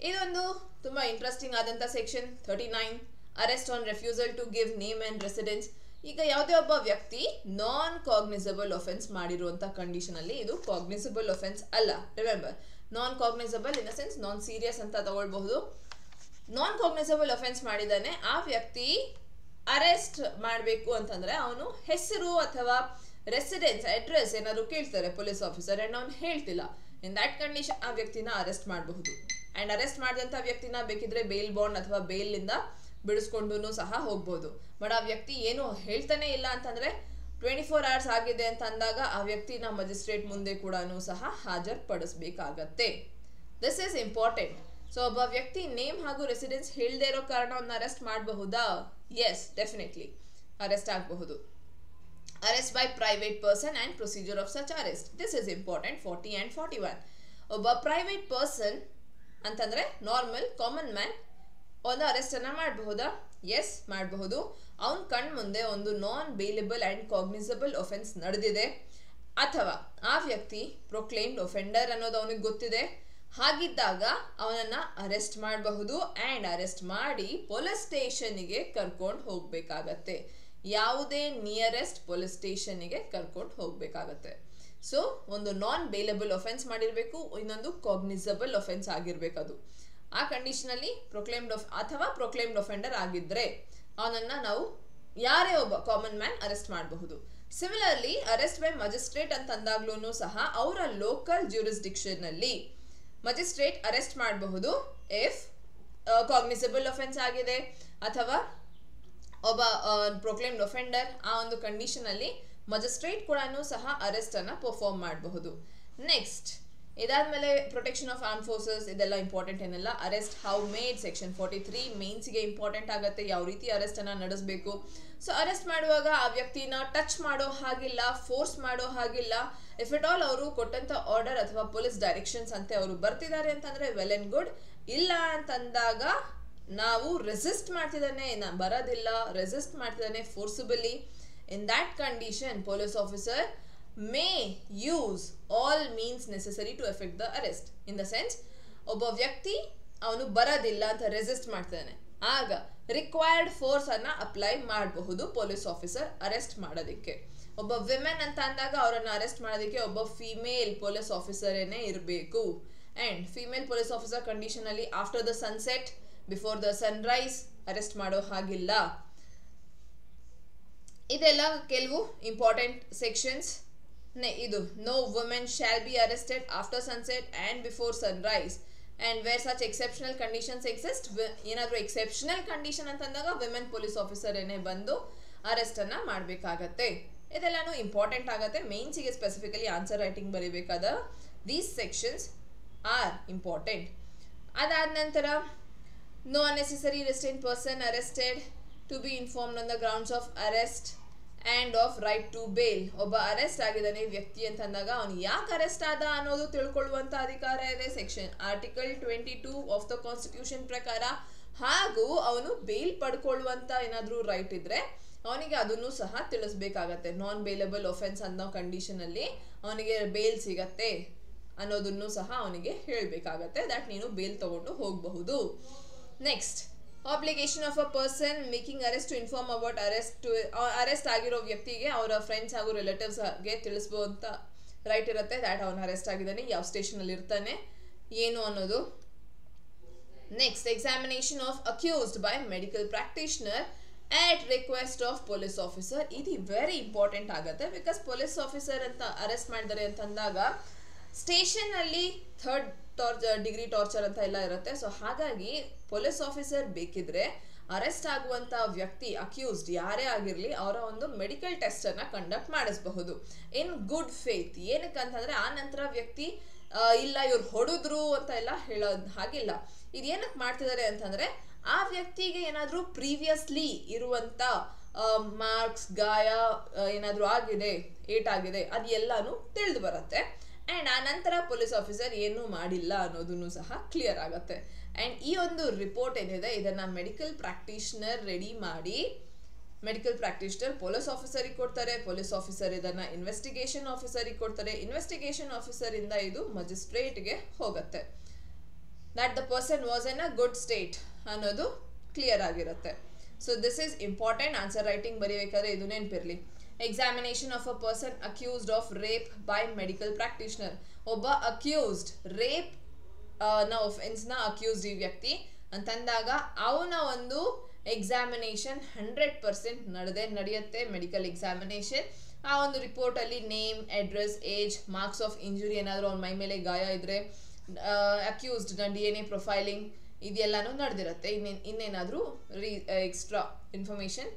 ಇದೊಂದು ತುಂಬ ಇಂಟ್ರೆಸ್ಟಿಂಗ್ ಆದಂಥ section 39, arrest on refusal to give name and residence. ಈಗ ಯಾವುದೇ ಒಬ್ಬ ವ್ಯಕ್ತಿ ನಾನ್ ಕಾಗ್ನಿಸಬಲ್ ಒಫೆನ್ಸ್ ಮಾಡಿರುವಂತ ಕಂಡೀಷನ್ ಅಲ್ಲಿ ಇದು ಕಾಗ್ನಿಸಬಲ್ ಒಫೆನ್ಸ್ ಅಲ್ಲ. Remember, non cognizable in the sense non serious ಅಂತ ತಗೊಳ್ಬಹುದು. ನಾನ್ ಕಾಗ್ನಿಸಬಲ್ ಒಫೆನ್ಸ್ ಮಾಡಿದಾನೆ, ಆ ವ್ಯಕ್ತಿ ಅರೆಸ್ಟ್ ಮಾಡಬೇಕು ಅಂತಂದ್ರೆ ಅವನು ಹೆಸರು ಅಥವಾ ರೆಸಿಡೆನ್ಸ್ ಅಡ್ರೆಸ್ ಏನಾದ್ರು ಕೇಳ್ತಾರೆ ಪೊಲೀಸ್ ಆಫೀಸರ್ ಅಂಡ್ ಅವ್ನು ಹೇಳ್ತಿಲ್ಲ. ಇನ್ ದಟ್ ಕಂಡೀಷನ್ ಆ ವ್ಯಕ್ತಿನ ಅರೆಸ್ಟ್ ಮಾಡಬಹುದು. ಅಂಡ್ ಅರೆಸ್ಟ್ ಮಾಡಿದಂತ ವ್ಯಕ್ತಿನ ಬೇಕಿದ್ರೆ ಬೇಲ್ ಬಾಂಡ್ ಅಥವಾ ಬೇಲ್ ಇಂದ ಬಿಡಿಸ್ಕೊಂಡು ಸಹ ಹೋಗ್ಬೋದು. ಬಟ್ ಆ ವ್ಯಕ್ತಿ ಏನು ಹೇಳ್ತಾನೆ ಇಲ್ಲ ಅಂತಂದ್ರೆ 24 hours ಆಗಿದೆ ಅಂತ ಅಂದಾಗ ಆ ವ್ಯಕ್ತಿನ ಮಜಿಸ್ಟ್ರೇಟ್ ಮುಂದೆ ಕೂಡ ಸಹ ಹಾಜರ್ಪಡಿಸಬೇಕಾಗತ್ತೆ. This is important. ಸೊ ಒಬ್ಬ ವ್ಯಕ್ತಿ ನೇಮ್ ಹಾಗೂ ರೆಸಿಡೆನ್ಸ್ ಹೇಳದೇ ಇರೋ ಕಾರಣ ಅವನ್ನ ಅರೆಸ್ಟ್ ಮಾಡಬಹುದಾ? ಎಸ್, ಡೆಫಿನೆಟ್ಲಿ ಅರೆಸ್ಟ್ ಆಗಬಹುದು. Arrest by private person and procedure of such arrest. This is important. 40 and 41. ಒಬ್ಬ ಪ್ರೈವೇಟ್ ಪರ್ಸನ್ ಅಂತಂದ್ರೆ ನಾರ್ಮಲ್ ಕಾಮನ್ ಮ್ಯಾನ್ ಒಂದು ಅರೆಸ್ಟ್ ಅನ್ನ ಮಾಡಬಹುದಾ? ಎಸ್, ಮಾಡಬಹುದು. ಅವನ್ ಕಣ್ ಮುಂದೆ ಒಂದು ನಾನ್ ಬೇಲೇಬಲ್ ಅಂಡ್ ಕಾಗ್ನಿಸಬಲ್ ಒಫೆನ್ಸ್ ನಡೆದಿದೆ ಅಥವಾ ಆ ವ್ಯಕ್ತಿ ಪ್ರೊಕ್ಲೇಮ್ಡ್ ಒಫೆಂಡರ್ ಅನ್ನೋದು ಅವನಿಗೆ ಗೊತ್ತಿದೆ. ಹಾಗಿದ್ದಾಗ ಅವನನ್ನ ಅರೆಸ್ಟ್ ಮಾಡಬಹುದು ಅಂಡ್ ಅರೆಸ್ಟ್ ಮಾಡಿ ಪೊಲೀಸ್ ಸ್ಟೇಷನ್ಗೆ ಕರ್ಕೊಂಡು ಹೋಗ್ಬೇಕಾಗತ್ತೆ. ಯಾವುದೇ ನಿಯರೆಸ್ಟ್ ಪೊಲೀಸ್ ಸ್ಟೇಷನ್ಗೆ ಕರ್ಕೊಂಡು ಹೋಗ್ಬೇಕಾಗತ್ತೆ. ಸೊ ಒಂದು ನಾನ್ ಬೇಲೇಬಲ್ ಒಫೆನ್ಸ್ ಮಾಡಿರ್ಬೇಕು, ಇನ್ನೊಂದು ಕಾಗ್ನಿಸಬಲ್ ಒಫೆನ್ಸ್ ಆಗಿರ್ಬೇಕು. ಅದು ಆ ಕಂಡೀಷನ್ ಅಲ್ಲಿ ಪ್ರೊಕ್ಲೇಮ್ಡ್ ಒಫೆಂಡರ್ ಆಗಿದ್ರೆ ಅವನನ್ನ ನಾವು ಯಾರೇ ಒಬ್ಬ ಕಾಮನ್ ಮ್ಯಾನ್ ಅರೆಸ್ಟ್ ಮಾಡಬಹುದು. ಸಿಮಿಲರ್ಲಿ ಅರೆಸ್ಟ್ ಬೈ ಮಜಿಸ್ಟ್ರೇಟ್ ಅಂತ ಅಂದಾಗ್ಲೂ ಸಹ ಅವರ ಲೋಕಲ್ ಜ್ಯೂರಿಸ್ಡಿಕ್ಷನ್ ಅಲ್ಲಿ ಮಜಿಸ್ಟ್ರೇಟ್ ಅರೆಸ್ಟ್ ಮಾಡಬಹುದು ಇಫ್ ಕಾಗ್ನಿಸಬಲ್ ಒಫೆನ್ಸ್ ಆಗಿದೆ ಅಥವಾ ಒಬ್ಬ ಪ್ರೊಕ್ಲೇಮ್ಡ್ ಒಫೆಂಡರ್. ಆ ಒಂದು ಕಂಡೀಷನ್ ಅಲ್ಲಿ ಮಜಿಸ್ಟ್ರೇಟ್ ಕೂಡ ಸಹ ಅರೆಸ್ಟ್ ಅನ್ನ ಪರ್ಫಾರ್ಮ್ ಮಾಡಬಹುದು. ನೆಕ್ಸ್ಟ್ ಇದಾದ್ಮೇಲೆ ಪ್ರೊಟೆಕ್ಷನ್ ಆಫ್ ಆರ್ಮ್ ಫೋರ್ಸಸ್, ಇದೆಲ್ಲ ಇಂಪಾರ್ಟೆಂಟ್ ಏನಲ್ಲ. ಅರೆಸ್ಟ್ ಹೌ ಮೇಡ್ ಸೆಕ್ಷನ್ 43 ಮೇನ್ಸ್ಗೆ ಇಂಪಾರ್ಟೆಂಟ್ ಆಗುತ್ತೆ. ಯಾವ ರೀತಿ ಅರೆಸ್ಟ್ ಅನ್ನ ನಡೆಸಬೇಕು. ಸೊ ಅರೆಸ್ಟ್ ಮಾಡುವಾಗ ಆ ವ್ಯಕ್ತಿನ ಟಚ್ ಮಾಡೋ ಹಾಗಿಲ್ಲ, ಫೋರ್ಸ್ ಮಾಡೋ ಹಾಗಿಲ್ಲ. ಇಫ್ ಇಟ್ ಆಲ್ ಅವರು ಕೊಟ್ಟಂತ ಆರ್ಡರ್ ಅಥವಾ ಪೊಲೀಸ್ ಡೈರೆಕ್ಷನ್ಸ್ ಅಂತೆ ಅವರು ಬರ್ತಿದ್ದಾರೆ ಅಂತಂದ್ರೆ ವೆಲ್ ಅಂಡ್ ಗುಡ್. ಇಲ್ಲ ಅಂತಂದಾಗ ನಾವು ರೆಸಿಸ್ಟ್ ಮಾಡ್ತಿದ್ದಾನೆ, ಬರೋದಿಲ್ಲ, ರೆಸಿಸ್ಟ್ ಮಾಡ್ತಿದ್ದಾನೆ forcibly, in that condition police officer may use all means necessary to effect the arrest. In the sense, ಒಬ್ಬ ವ್ಯಕ್ತಿ ಅವನು ಬರೋದಿಲ್ಲ ಅಂತ ರೆಸಿಸ್ಟ್ ಮಾಡ್ತಾನೆ, ಆಗ ರಿಕ್ವೈರ್ಡ್ ಫೋರ್ಸ್ ಅನ್ನ ಅಪ್ಲೈ ಮಾಡಬಹುದು ಪೊಲೀಸ್ ಆಫೀಸರ್ ಅರೆಸ್ಟ್ ಮಾಡೋದಕ್ಕೆ. ಒಬ್ಬ ವಿಮೆನ್ ಅಂತ ಅಂದಾಗ ಅವರನ್ನ ಅರೆಸ್ಟ್ ಮಾಡೋದಕ್ಕೆ ಒಬ್ಬ ಫಿಮೇಲ್ ಪೊಲೀಸ್ ಆಫೀಸರ್ ಏನೇ ಇರಬೇಕು. And female police officer condition ಅಲ್ಲಿ after the sunset before the sunrise arrest ಮಾಡೋ ಹಾಗಿಲ್ಲ. ಇದೆಲ್ಲ ಕೆಲವು ಇಂಪಾರ್ಟೆಂಟ್ ಸೆಕ್ಷನ್ಸ್. ಇದು no women shall be arrested after sunset and before sunrise and where such exceptional conditions exist. ಏನಾದರೂ exceptional condition ಅಂತಂದಾಗ women police officer ಏನೇ ಬಂದು ಅರೆಸ್ಟ್ ಅನ್ನ ಮಾಡಬೇಕಾಗತ್ತೆ. ಇದೆಲ್ಲಾನು ಇಂಪಾರ್ಟೆಂಟ್ ಆಗುತ್ತೆ. ಮೇನ್ಸಿಗೆ ಸ್ಪೆಸಿಫಿಕಲಿ ಆನ್ಸರ್ ರೈಟಿಂಗ್ ಬರೀಬೇಕಾದ ದೀಸ್ ಸೆಕ್ಷನ್ಸ್ ಆರ್ ಇಂಪಾರ್ಟೆಂಟ್. ಅದಾದ ನಂತರ no unnecessary restraint person arrested to be informed on the grounds of arrest and of right to bail. ಒಬ್ಬ ಅರೆಸ್ಟ್ ಆಗಿದ್ದಾನೆ ವ್ಯಕ್ತಿ ಅಂತ ಅಂದಾಗ ಅವನು ಯಾಕೆ ಅರೆಸ್ಟ್ ಆದ ಅನ್ನೋದು ತಿಳ್ಕೊಳ್ಳುವಂತ ಅಧಿಕಾರ ಇದೆ section article 22 of the constitution ಪ್ರಕಾರ. ಹಾಗೂ ಅವನು ಬೇಲ್ ಪಡ್ಕೊಳ್ಳುವಂತ ಏನಾದ್ರೂ ರೈಟ್ ಇದ್ರೆ ಅವನಿಗೆ ಅದನ್ನು ಸಹ ತಿಳಿಸ್ಬೇಕಾಗತ್ತೆ. ನಾನ್ ಬೇಲಬಲ್ ಒಫೆನ್ಸ್ ಅನ್ನೋ ಕಂಡೀಷನ್ ಅಲ್ಲಿ ಅವನಿಗೆ ಬೇಲ್ ಸಿಗತ್ತೆ ಅನ್ನೋದನ್ನು ಸಹ ಅವನಿಗೆ ಹೇಳ್ಬೇಕಾಗತ್ತೆ. ದಟ್ ನೀನು ಬೇಲ್ ತಗೊಂಡು ಹೋಗಬಹುದು. Next obligation of a person making arrest to inform about arrest ಆಗಿರೋ ವ್ಯಕ್ತಿಗೆ ಅವರ ಫ್ರೆಂಡ್ಸ್ ಹಾಗೂ ರಿಲೇಟಿವ್ಸ್ ಗೆ ತಿಳಿಸಬಹುದಂತ ರೈಟ್ ಇರುತ್ತೆ. ದ್ಯಾಟ್ ಅವನು ಅರೆಸ್ಟ್ ಆಗಿದ್ದಾನೆ, ಯಾವ ಸ್ಟೇಷನ್ ಅಲ್ಲಿ ಇರ್ತಾನೆ, ಏನು ಅನ್ನೋದು. Next examination of accused by medical practitioner at request of police officer. ಇದು ವೆರಿ ಇಂಪಾರ್ಟೆಂಟ್ ಆಗುತ್ತೆ. ಬಿಕಾಸ್ ಪೊಲೀಸ್ ಆಫೀಸರ್ ಅಂತ ಅರೆಸ್ಟ್ ಮಾಡಿದ್ದಾರೆ ಅಂತಂದಾಗ ಸ್ಟೇಷನ್ ಅಲ್ಲಿ ಥರ್ಡ್ ಡಿಗ್ರಿ ಟಾರ್ಚರ್ ಅಂತ ಎಲ್ಲ ಇರುತ್ತೆ. ಸೊ ಹಾಗಾಗಿ ಪೊಲೀಸ್ ಆಫೀಸರ್ ಬೇಕಿದ್ರೆ ಅರೆಸ್ಟ್ ಆಗುವಂತ ವ್ಯಕ್ತಿ ಅಕ್ಯೂಸ್ಡ್ ಯಾರೇ ಆಗಿರ್ಲಿ ಅವರ ಒಂದು ಮೆಡಿಕಲ್ ಟೆಸ್ಟ್ ಅನ್ನ ಕಂಡಕ್ಟ್ ಮಾಡಿಸಬಹುದು ಇನ್ ಗುಡ್ ಫೇತ್. ಏನಕ್ಕಂತಂದ್ರೆ ಆ ನಂತರ ವ್ಯಕ್ತಿ ಇಲ್ಲ ಇವ್ರು ಹೊಡೆದ್ರು ಅಂತ ಎಲ್ಲ ಹೇಳೋದು ಹಾಗಿಲ್ಲ. ಇದೇನಕ್ಕೆ ಮಾಡ್ತಿದ್ದಾರೆ ಅಂತಂದ್ರೆ ಆ ವ್ಯಕ್ತಿಗೆ ಏನಾದ್ರೂ ಪ್ರೀವಿಯಸ್ಲಿ ಇರುವಂತ ಮಾರ್ಕ್ಸ್, ಗಾಯ ಏನಾದ್ರೂ ಆಗಿದೆ, ಏಟಾಗಿದೆ, ಅದು ಎಲ್ಲಾನು ತಿಳಿದು ಬರುತ್ತೆ. ಅಂಡ್ ಆ ನಂತರ ಪೊಲೀಸ್ ಆಫೀಸರ್ ಏನು ಮಾಡಿಲ್ಲ ಅನ್ನೋದನ್ನು ಸಹ ಕ್ಲಿಯರ್ ಆಗುತ್ತೆ. ಅಂಡ್ ಈ ಒಂದು ರಿಪೋರ್ಟ್ ಏನಿದೆ ಇದನ್ನ ಮೆಡಿಕಲ್ ಪ್ರಾಕ್ಟೀಷನರ್ ರೆಡಿ ಮಾಡಿ ಮೆಡಿಕಲ್ ಪ್ರಾಕ್ಟೀಷನರ್ ಪೊಲೀಸ್ ಆಫೀಸರಿಗೆ ಕೊಡ್ತಾರೆ. ಪೊಲೀಸ್ ಆಫೀಸರ್ ಇದನ್ನ ಇನ್ವೆಸ್ಟಿಗೇಷನ್ ಆಫೀಸರಿಗೆ ಕೊಡ್ತಾರೆ. ಇನ್ವೆಸ್ಟಿಗೇಷನ್ ಆಫೀಸರ್ ಇಂದ ಇದು ಮಜಿಸ್ಟ್ರೇಟ್ಗೆ ಹೋಗುತ್ತೆ. That the person was in a good state ಅನ್ನೋದು ಕ್ಲಿಯರ್ ಆಗಿರುತ್ತೆ. So this is important answer writing ಬರೀಬೇಕಾದ್ರೆ ಇದು ನೆನಪಿರಲಿ. Examination of a person accused of rape by medical practitioner. ಒಬ್ಬ ಅಕ್ಯೂಸ್ಡ್ ರೇಪ್ ನ ಒಫೆನ್ಸ್ನ ಅಕ್ಯೂಸ್ಡ್ ಈ ವ್ಯಕ್ತಿ ಅಂತಂದಾಗ ಅವನ ಒಂದು ಎಕ್ಸಾಮಿನೇಷನ್ 100% ನಡೆಯುತ್ತೆ. ಮೆಡಿಕಲ್ ಎಕ್ಸಾಮಿನೇಷನ್ ಆ ಒಂದು ರಿಪೋರ್ಟಲ್ಲಿ name, address, age, marks of injury, ಏನಾದರೂ ಅವ್ನ ಮೈ ಮೇಲೆ ಗಾಯ ಇದ್ದರೆ, ಅಕ್ಯೂಸ್ಡ್ನ DNA ಪ್ರೊಫೈಲಿಂಗ್ ಇದೆಲ್ಲನೂ ನಡೆದಿರುತ್ತೆ. ಇನ್ನೇನಾದರೂ ಎಕ್ಸ್ಟ್ರಾ ಇನ್ಫಾರ್ಮೇಷನ್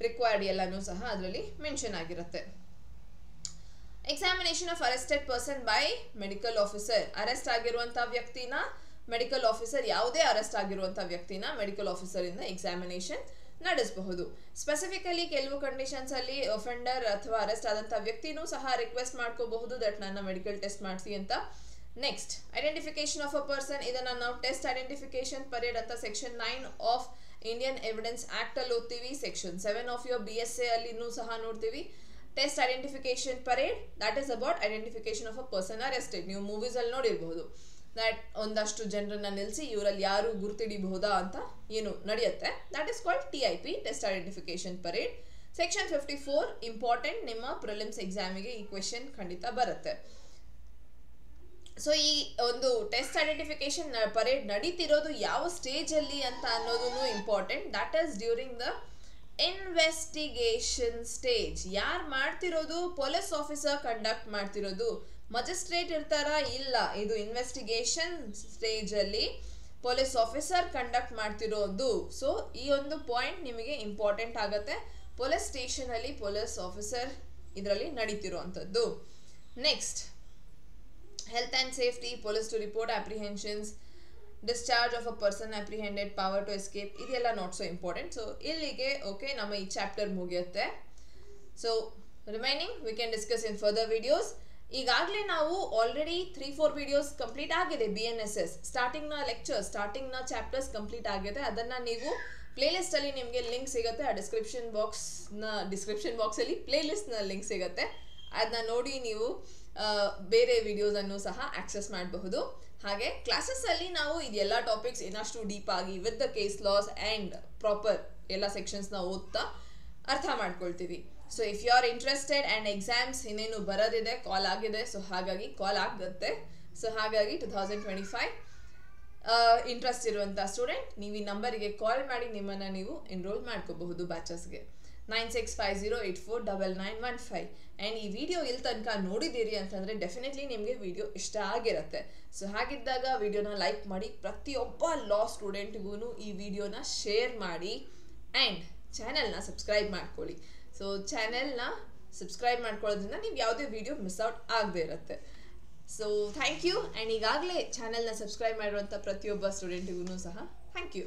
ರಿಕ್ವೈರ್ಡ್ ಎಲ್ಲನೂ ಸಹ ಅದರಲ್ಲಿ ಮೆನ್ಷನ್ ಆಗಿರುತ್ತೆ. Examination of arrested person by medical officer. Arrest ಆಗಿರುವಂಥ ವ್ಯಕ್ತಿನ ಮೆಡಿಕಲ್ ಆಫೀಸರ್, ಯಾವುದೇ ಅರೆಸ್ಟ್ ಆಗಿರುವಂಥ ವ್ಯಕ್ತಿನ ಮೆಡಿಕಲ್ ಆಫೀಸರಿಂದ ಎಕ್ಸಾಮಿನೇಷನ್ ನಡೆಸಬಹುದು. ಸ್ಪೆಸಿಫಿಕಲಿ ಕೆಲವು ಕಂಡೀಷನ್ಸ್ ಅಲ್ಲಿ ಒಫೆಂಡರ್ ಅಥವಾ ಅರೆಸ್ಟ್ ಆದಂಥ ವ್ಯಕ್ತಿನೂ ಸಹ ರಿಕ್ವೆಸ್ಟ್ ಮಾಡ್ಕೋಬಹುದು ದಟ್ ನನ್ನ ಮೆಡಿಕಲ್ ಟೆಸ್ಟ್ ಮಾಡಿಸಿ ಅಂತ. Next, identification of a person. ಇದನ್ನು ನಾವು ಟೆಸ್ಟ್ ಐಡೆಂಟಿಫಿಕೇಶನ್ ಪರೇಡ್ ಅಂತ section 9 of Indian evidence act ಅಲ್ಲಿ ಓದ್ತೀವಿ. ಸೆಕ್ಷನ್ 7 ಆಫ್ ಯೋರ್ BSA ಅಲ್ಲಿನೂ ಸಹ ನೋಡ್ತೀವಿ. Test identification parade that is about identification of a person arrested. ನೀವು ಮೂವೀಸ್ ಅಲ್ಲಿ ನೋಡಿರಬಹುದು ದಟ್ ಒಂದಷ್ಟು ಜನರನ್ನ ನಿಲ್ಲಿಸಿ ಇವರಲ್ಲಿ ಯಾರು ಗುರುತಿಡಿಬಹುದಾ ಅಂತ ಏನು ನಡೆಯುತ್ತೆ. That is called TIP, test identification parade. Section 54 important, ನಿಮ್ಮ ಪ್ರಿಲಿಮ್ಸ್ ಎಕ್ಸಾಮಿಗೆ ಈ ಕ್ವೆಶನ್ ಖಂಡಿತ ಬರುತ್ತೆ. ಸೊ ಈ ಒಂದು ಟೆಸ್ಟ್ ಐಡೆಂಟಿಫಿಕೇಶನ್ ಪರೇಡ್ ನಡೀತಿರೋದು ಯಾವ ಸ್ಟೇಜ್ ಅಲ್ಲಿ ಅಂತ ಅನ್ನೋದು important. That is during the investigation stage. ಯಾರು ಮಾಡ್ತಿರೋದು? ಪೊಲೀಸ್ ಆಫೀಸರ್ ಕಂಡಕ್ಟ್ ಮಾಡ್ತಿರೋದು. ಮಜಿಸ್ಟ್ರೇಟ್ ಇರ್ತಾರ? ಇಲ್ಲ, ಇದು ಇನ್ವೆಸ್ಟಿಗೇಷನ್ ಸ್ಟೇಜ್ ಅಲ್ಲಿ ಪೊಲೀಸ್ ಆಫೀಸರ್ ಕಂಡಕ್ಟ್ ಮಾಡ್ತಿರೋದು. ಸೊ ಈ ಒಂದು ಪಾಯಿಂಟ್ ನಿಮಗೆ ಇಂಪಾರ್ಟೆಂಟ್ ಆಗುತ್ತೆ. ಪೊಲೀಸ್ ಸ್ಟೇಷನ್ ಅಲ್ಲಿ ಪೊಲೀಸ್ ಆಫೀಸರ್ ಇದರಲ್ಲಿ ನಡೀತಿರುವಂಥದ್ದು. Next, health and safety, police to report apprehensions, discharge of a person apprehended, power to escape, ಇದೆಲ್ಲ ನಾಟ್ ಸೊ ಇಂಪಾರ್ಟೆಂಟ್. ಸೊ ಇಲ್ಲಿಗೆ ಓಕೆ ನಮ್ಮ ಈ ಚಾಪ್ಟರ್ ಮುಗಿಯುತ್ತೆ. So remaining we can discuss in further videos. ಈಗಾಗಲೇ ನಾವು already 3-4 videos complete ಆಗಿದೆ. BNSS ಸ್ಟಾರ್ಟಿಂಗ್ನ lectures, ಸ್ಟಾರ್ಟಿಂಗ್ನ chapters complete ಆಗಿದೆ. ಅದನ್ನು ನೀವು ಪ್ಲೇಲಿಸ್ಟಲ್ಲಿ ನಿಮಗೆ ಲಿಂಕ್ ಸಿಗುತ್ತೆ. ಆ ಡಿಸ್ಕ್ರಿಪ್ಷನ್ ಬಾಕ್ಸಲ್ಲಿ ಪ್ಲೇಲಿಸ್ಟ್ನ ಲಿಂಕ್ ಸಿಗುತ್ತೆ. ಅದನ್ನ ನೋಡಿ ನೀವು ಬೇರೆ ವಿಡಿಯೋಸನ್ನು ಸಹ ಆಕ್ಸೆಸ್ ಮಾಡಬಹುದು. ಹಾಗೆ ಕ್ಲಾಸಸ್ಸಲ್ಲಿ ನಾವು ಇದೆಲ್ಲ ಟಾಪಿಕ್ಸ್ ಇನ್ನಷ್ಟು ಡೀಪ್ ಆಗಿ with the case laws and proper ಎಲ್ಲ ಸೆಕ್ಷನ್ಸ್ನ ಓದ್ತಾ ಅರ್ಥ ಮಾಡ್ಕೊಳ್ತೀವಿ. So if you are interested and exams ಇನ್ನೇನು ಬರೋದಿದೆ, ಕಾಲ್ ಆಗಿದೆ. ಸೊ ಹಾಗಾಗಿ ಕಾಲ್ ಆಗುತ್ತೆ. ಸೊ ಹಾಗಾಗಿ 2025 ಇಂಟ್ರೆಸ್ಟ್ ಇರುವಂಥ ಸ್ಟೂಡೆಂಟ್ ನೀವು ಈ ನಂಬರಿಗೆ ಕಾಲ್ ಮಾಡಿ ನಿಮ್ಮನ್ನು ನೀವು ಎನ್ರೋಲ್ ಮಾಡ್ಕೋಬಹುದು ಬ್ಯಾಚಸ್ಗೆ. 9650849915. ಆ್ಯಂಡ್ ಈ ವಿಡಿಯೋ ಇಲ್ಲಿ ತನಕ ನೋಡಿದ್ದೀರಿ ಅಂತಂದರೆ ಡೆಫಿನೆಟ್ಲಿ ನಿಮಗೆ ವಿಡಿಯೋ ಇಷ್ಟ ಆಗಿರುತ್ತೆ. ಸೊ ಹಾಗಿದ್ದಾಗ ವಿಡಿಯೋನ ಲೈಕ್ ಮಾಡಿ, ಪ್ರತಿಯೊಬ್ಬ ಲಾ ಸ್ಟೂಡೆಂಟ್ಗೂ ಈ ವಿಡಿಯೋನ ಶೇರ್ ಮಾಡಿ ಆ್ಯಂಡ್ ಚಾನೆಲ್ನ ಸಬ್ಸ್ಕ್ರೈಬ್ ಮಾಡ್ಕೊಳ್ಳಿ. ಸೊ ಚಾನೆಲ್ನ ಸಬ್ಸ್ಕ್ರೈಬ್ ಮಾಡ್ಕೊಳ್ಳೋದ್ರಿಂದ ನೀವು ಯಾವುದೇ ವಿಡಿಯೋ ಮಿಸ್ ಔಟ್ ಆಗದೆ ಇರುತ್ತೆ. So thank you. ಆ್ಯಂಡ್ ಈಗಾಗಲೇ ಚಾನೆಲ್ನ ಸಬ್ಸ್ಕ್ರೈಬ್ ಮಾಡಿರುವಂಥ ಪ್ರತಿಯೊಬ್ಬ ಸ್ಟೂಡೆಂಟಿಗೂ ಸಹ ಥ್ಯಾಂಕ್ ಯು.